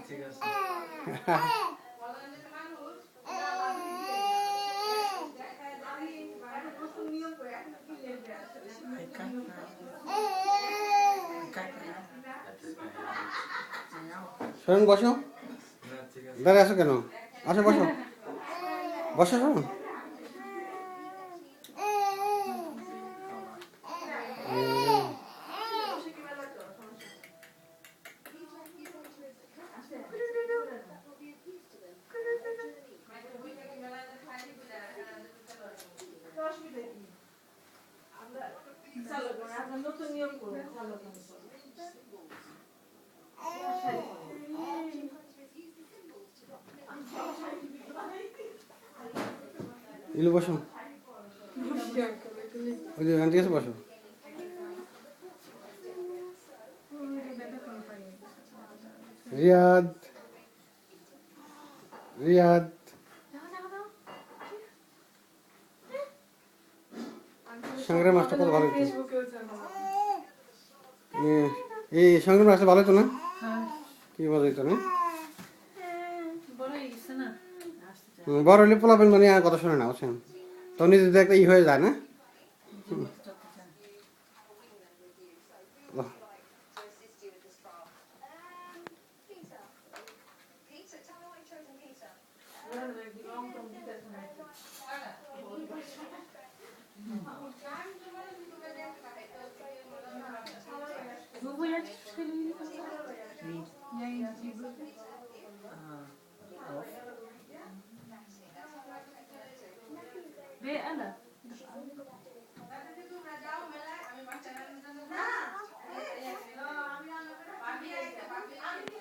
ঠিক আছে। শরণ বসো, দাঁড়িয়ে আসো কেন? আসো বসো, বসো শরণ। নতুন নিয়ম করবো। ইলু বসো, ওই যে আন্টি কাছে বসো। রিয়াদ, রিয়াদ, সংগ্রাম মাস্টার কত ভালো হতো। এই সংগ্রাম মাস্টার ভালো হতো না? কি ভালো হতো না? বড় হলে পোলাবেন মানে আর কথা শোনে না, বুঝছেন? তো নিজেদের একটা ই হয়ে যায় না? Wer alle?